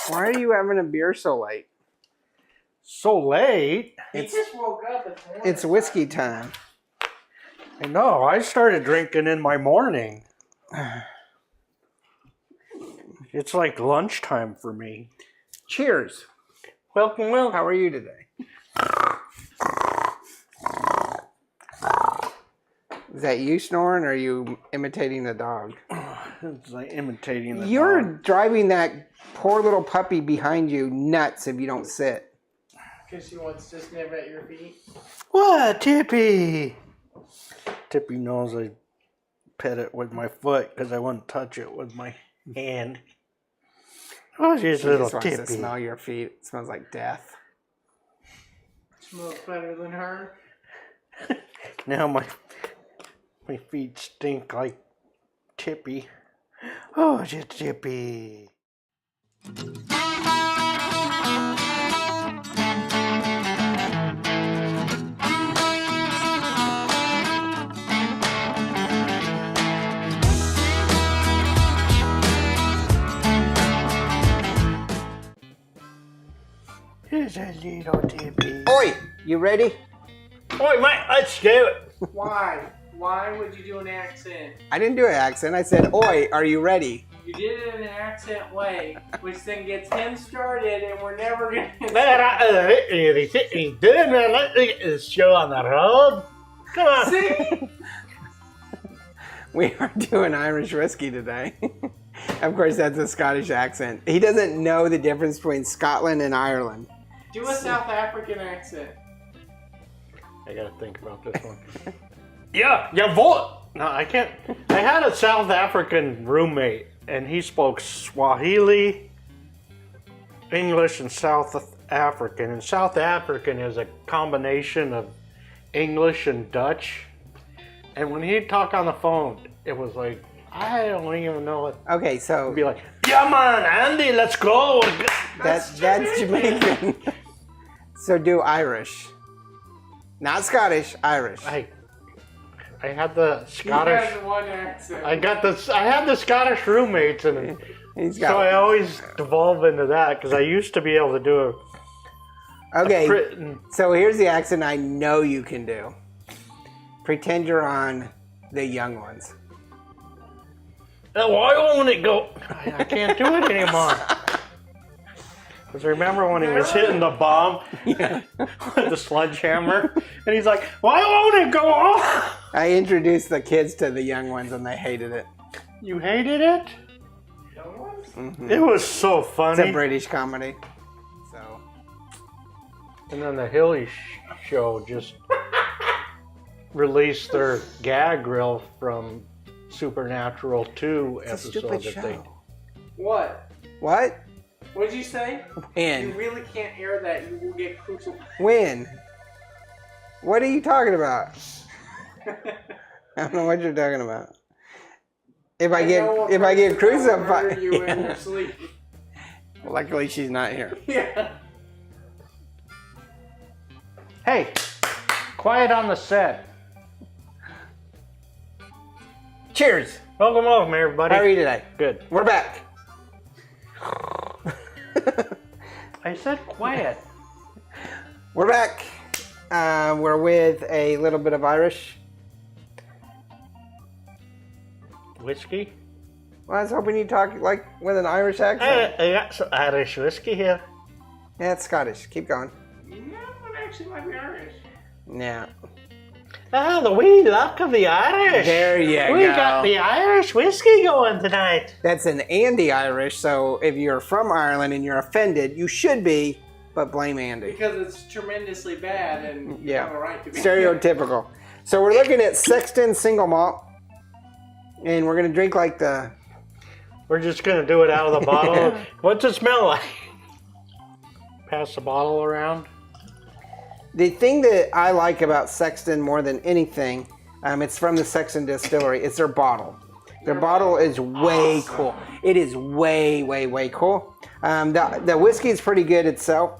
Why are you having a beer so late? So late? He just woke up. It's whiskey time. I know. I started drinking in my morning. It's like lunchtime for me. Cheers. Welcome. How are you today? Is that you snoring, or are you imitating the dog? It's like imitating the You're dog. driving that poor little puppy behind you nuts if you don't sit. Because she wants to sniff at your feet. What, Tippy? Tippy knows I pet it with my foot because I wouldn't touch it with my hand. Oh, she's She little just wants Tippy. to smell your feet. It smells like death. Smells better than her. Now my feet stink like Tippy. Oh, just Tippy. Here's a little Tippy. Oi! You ready? Oi, mate, let's do it. Why? Why would you do an accent? I didn't do an accent. I said, oi, are you ready? You did it in an accent way, which then gets him started, and we're never going to... Let's get this show on the road. Come on. See? We are doing Irish whiskey today. Of course, that's a Scottish accent. He doesn't know the difference between Scotland and Ireland. Do a South African accent. I gotta think about this one. Yeah, vote. No, I can't. I had a South African roommate, and he spoke Swahili, English, and South African. And South African is a combination of English and Dutch. And when he'd talk on the phone, it was like, I don't even know what. Okay, so He'd be like, yeah, man, Andy, let's go. that's Jamaican. So do Irish. Not Scottish, Irish. I had the He Scottish. has one accent. I had the Scottish roommates, and He's so I always devolve into that because I used to be able to do Okay, Britain. so here's the accent I know you can do. Pretend you're on The Young Ones. Why won't it go? I can't do it anymore. Because remember when he was hitting the bomb with the sledgehammer, and he's like, "Why won't it go off?" I introduced the kids to The Young Ones and they hated it. You hated it? Young ones? Mm-hmm. It was so It's funny. a British comedy. So And then the Hilly Show just released their gag reel from Supernatural 2 it's a episode stupid that they. show. What? What? What'd you say? You When? really can't air that. You will get crucified. When? What are you talking about? I don't know what you're talking about. If I get murder crucified, you in your sleep. luckily she's not here. Yeah. Hey, quiet on the set. Cheers. Welcome, everybody. How are you today? Good. We're back. I said quiet. We're back. We're with a little bit of Irish. Whiskey? Well, I was hoping you'd talk like with an Irish accent. I got some Irish whiskey here. Yeah, it's Scottish. Keep going. No, it actually might be Irish. Yeah. Ah, the wee luck of the Irish. There you We go. got the Irish whiskey going tonight. That's an Andy Irish, so if you're from Ireland and you're offended, you should be, but blame Andy. Because it's tremendously bad and you Yeah. have a right to be. Stereotypical. So we're looking at Sexton single malt, and we're gonna drink like the. We're just going to do it out of the bottle. What's it smell like? Pass the bottle around. The thing that I like about Sexton more than anything, it's from the Sexton distillery. It's their bottle. Their bottle is way cool. It is way, way, way cool. The whiskey is pretty good itself.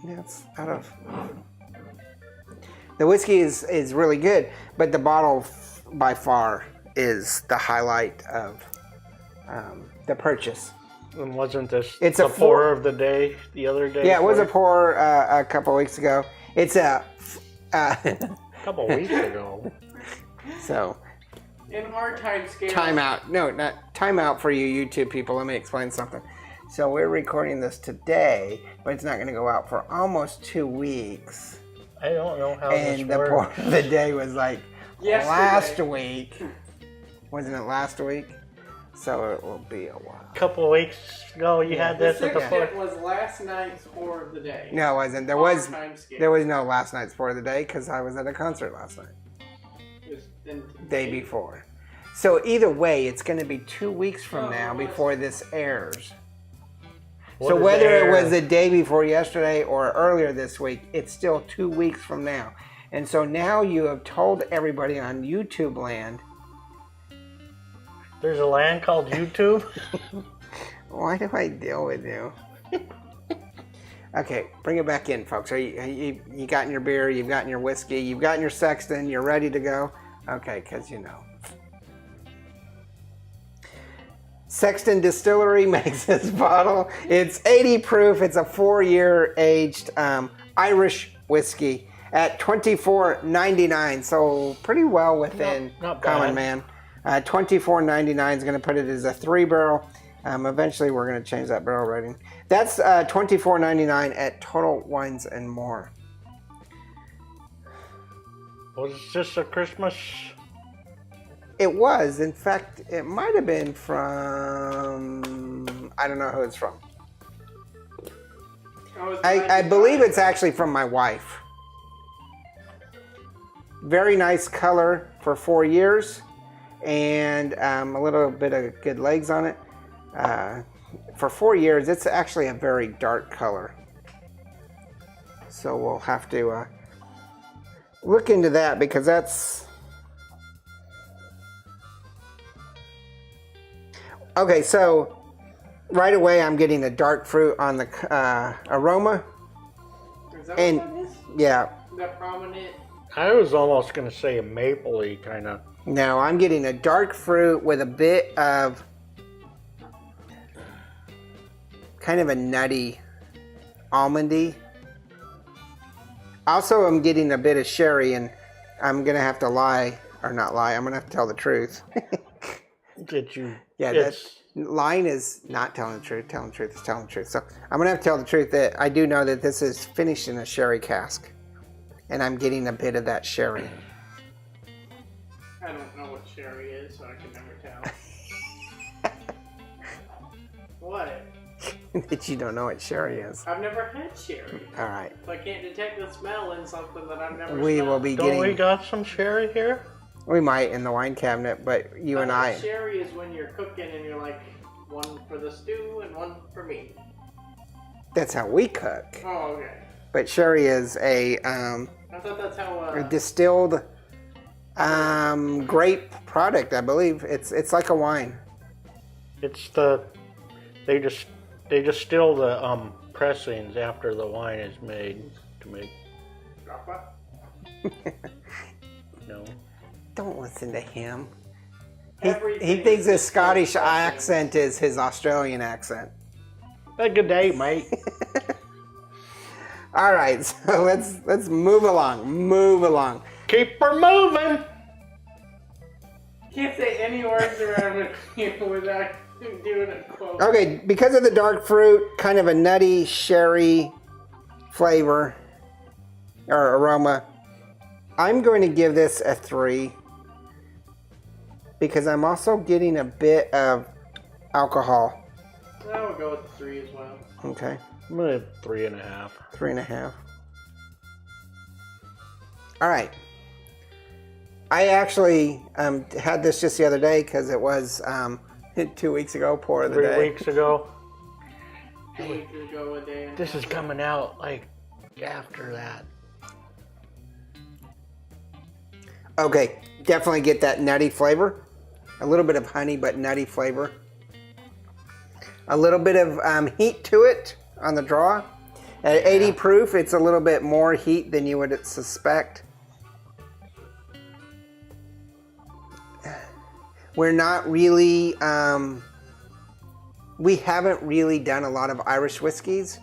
Yeah, it's out of. The whiskey is really good, but the bottle by far is the highlight of the purchase. And wasn't this It's the a pour of the day the other day? Yeah, it was for a pour a couple weeks ago. It's a a couple weeks ago. so In our time scale. timeout. No, not timeout for you YouTube people. Let me explain something. So we're recording this today, but it's not going to go out for almost 2 weeks. I don't know how And this the works. pour of the day was like Yesterday. last week. Wasn't it last week? So it will be a while. A couple of weeks ago, you had The this at the pour. Sexton was last night's pour of the day. No, it wasn't. There On was time scale. there was no last night's pour of the day because I was at a concert last night. It was the Day before. So either way, it's going to be 2 weeks from Oh, now nice. before this airs. What So is whether air? it was the day before yesterday or earlier this week, it's still 2 weeks from now. And so now you have told everybody on YouTube land. There's a land called YouTube. Why do I deal with you? Okay, bring it back in, folks. Are you gotten your beer, you've gotten your whiskey, you've gotten your Sexton, you're ready to go? Okay, because you know. Sexton Distillery makes this bottle. It's 80 proof. It's a 4-year aged Irish whiskey at $24.99. So pretty well within Not common bad. man. $24.99 is going to put it as a 3-barrel. Eventually, we're going to change that barrel rating. That's $24.99 at Total Wines and More. Was this a Christmas? It was. In fact, it might have been from... I don't know who it's from. I believe it's actually from my wife. Very nice color for 4 years. And a little bit of good legs on it. For 4 years, it's actually a very dark color. So we'll have to look into that because that's... Okay, so right away I'm getting a dark fruit on the aroma. Is that And what that is? yeah, That prominent. I was almost going to say a mapley kind of. no, I'm getting a dark fruit with a bit of kind of a nutty, almondy. Also, I'm getting a bit of sherry, and I'm going to have to lie, or not lie, I'm going to have to tell the truth. Did you? Yeah, it's, lying is not telling the truth. Telling the truth is telling the truth. So I'm gonna have to tell the truth that I do know that this is finished in a sherry cask, and I'm getting a bit of that sherry. I don't know what sherry is, so I can never tell. What? That you don't know what sherry is. I've never had sherry. All right, So I can't detect the smell in something that I've never we smelled. will be don't we getting. got some sherry here? We might in the wine cabinet, but you and I. Sherry is when you're cooking and you're like, one for the stew and one for me. That's how we cook. Oh, okay. But sherry is a I thought that's how. distilled grape product, I believe. It's like a wine. It's the they distill the pressings after the wine is made to make. Grappa? No. Don't listen to him. Everything He thinks is his Scottish disgusting. accent is his Australian accent. Hey, good day, mate. All right, so let's move along. Move along. Keep her moving. Can't say any words around here without doing a quote. Okay, because of the dark fruit, kind of a nutty sherry flavor or aroma, I'm going to give this a 3 because I'm also getting a bit of alcohol. I would go with 3 as well. Okay, I'm gonna 3.5. 3.5. All right. I actually had this just the other day because it was 2 weeks ago, pour of the 3 day. weeks ago. 2 weeks ago, a day. This is coming out like after that. Okay, definitely get that nutty flavor. A little bit of honey, but nutty flavor. A little bit of heat to it on the draw. At 80 proof, it's a little bit more heat than you would suspect. We're not really We haven't really done a lot of Irish whiskeys,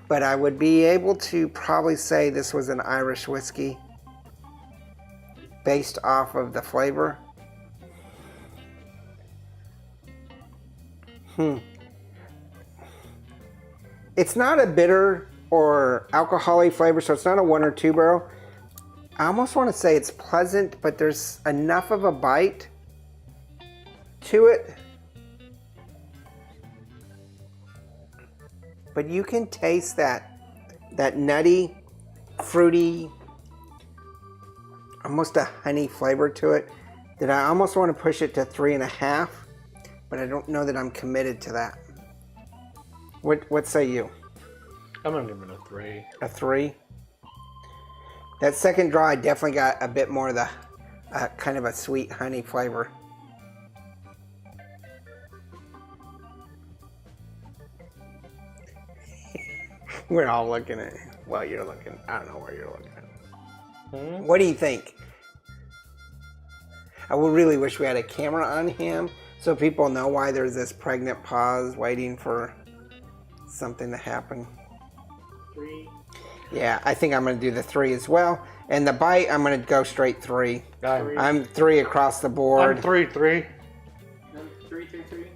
but I would be able to probably say this was an Irish whiskey based off of the flavor. It's not a bitter or alcoholic flavor, so it's not a 1 or 2 barrel. I almost want to say it's pleasant, but there's enough of a bite to it. But you can taste that nutty, fruity, almost a honey flavor to it that I almost want to push it to 3.5, but I don't know that I'm committed to that. What say you? I'm gonna give it a 3. A 3? That second draw, I definitely got a bit more of the kind of a sweet honey flavor. We're all looking at it. Well, you're looking. I don't know where you're looking at. What do you think? I would really wish we had a camera on him so people know why there's this pregnant pause waiting for something to happen. 3. Yeah, I think I'm going to do the 3 as well. And the bite, I'm going to go straight 3. I'm I'm 3 across the board. 3-3. 3, 3, 3, 3,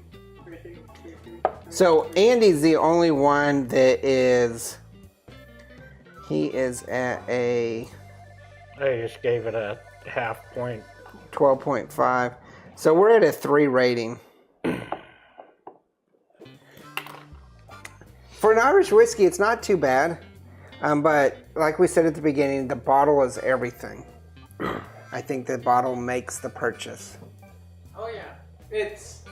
3, 3, 3. So Andy's the only one that is. He is at a I just gave it a half point. 12.5. So we're at a 3 rating. For an Irish whiskey, it's not too bad. But like we said at the beginning, the bottle is everything. I think the bottle makes the purchase. Oh yeah, it's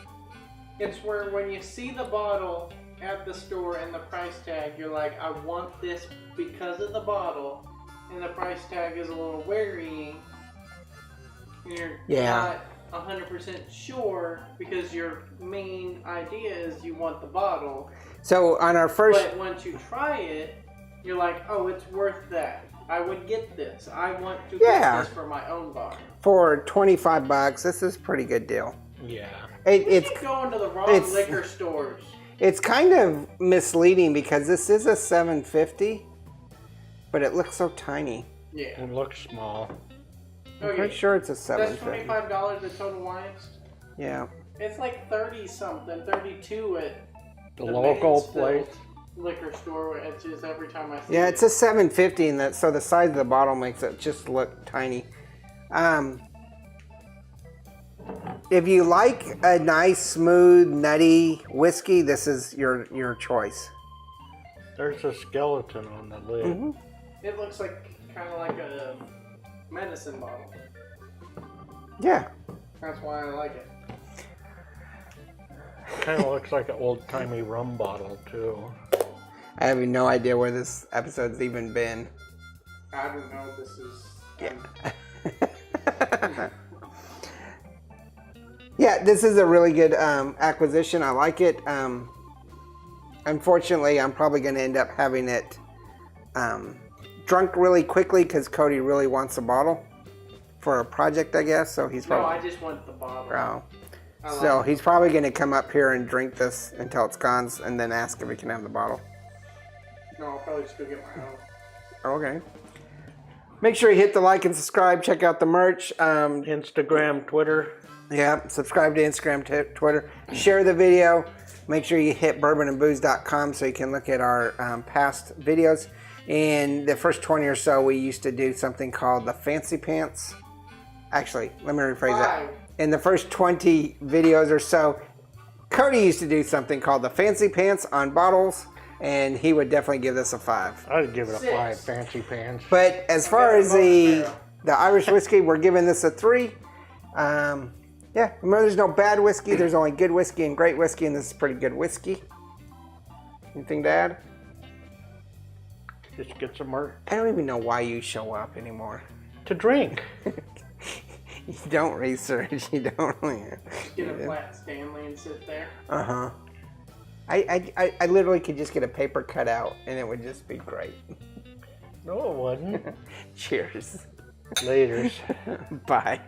where when you see the bottle at the store and the price tag, you're like, I want this because of the bottle, and the price tag is a little varying. You're not 100% sure because your main idea is you want the bottle. So on our first, But once you try it, you're like, oh, it's worth that. I would get this. I want to get this for my own bar. for $25, this is a pretty good deal. Yeah. It's Keep going to the wrong liquor stores. It's kind of misleading because this is a 750, but it looks so tiny. Yeah. It looks small. I'm pretty sure it's a That's 750. $25 at Total Wines. Yeah. It's like 30 something, 32 at The local place. liquor store, which is every time I see Yeah, it. it's a 750, and so the size of the bottle makes it just look tiny. If you like a nice, smooth, nutty whiskey, this is your choice. There's a skeleton on the lid. Mm-hmm. It looks like kind of like a medicine bottle. Yeah. That's why I like it. Kind of looks like an old-timey rum bottle, too. I have no idea where this episode's even been. I don't know. This is. Yeah. Yeah, this is a really good acquisition. I like it. Unfortunately, I'm probably going to end up having it drunk really quickly because Cody really wants a bottle for a project, I guess. So he's probably. No, I just want the bottle. Oh. I like So it. he's probably going to come up here and drink this until it's gone, and then ask if he can have the bottle. No, I'll probably just go get my own. Okay. Make sure you hit the like and subscribe. Check out the merch. Instagram, Twitter. Yeah, subscribe to Instagram, Twitter. Share the video. Make sure you hit bourbonandbooze.com so you can look at our past videos. In the first 20 or so, we used to do something called the Fancy Pants. Actually, let me rephrase that. In the first 20 videos or so, Cody used to do something called the Fancy Pants on bottles, and he would definitely give this a 5. I'd give it a 6. 5, fancy pants. But as far as the Irish whiskey, we're giving this a 3. Yeah, remember there's no bad whiskey. There's only good whiskey and great whiskey, and this is pretty good whiskey. Anything to add? Just get some merch. I don't even know why you show up anymore. To drink. You don't research. You don't. Just get a flat Stanley and sit there. Uh-huh. I literally could just get a paper cutout, and it would just be great. No, it wasn't. Cheers. Laters. Bye.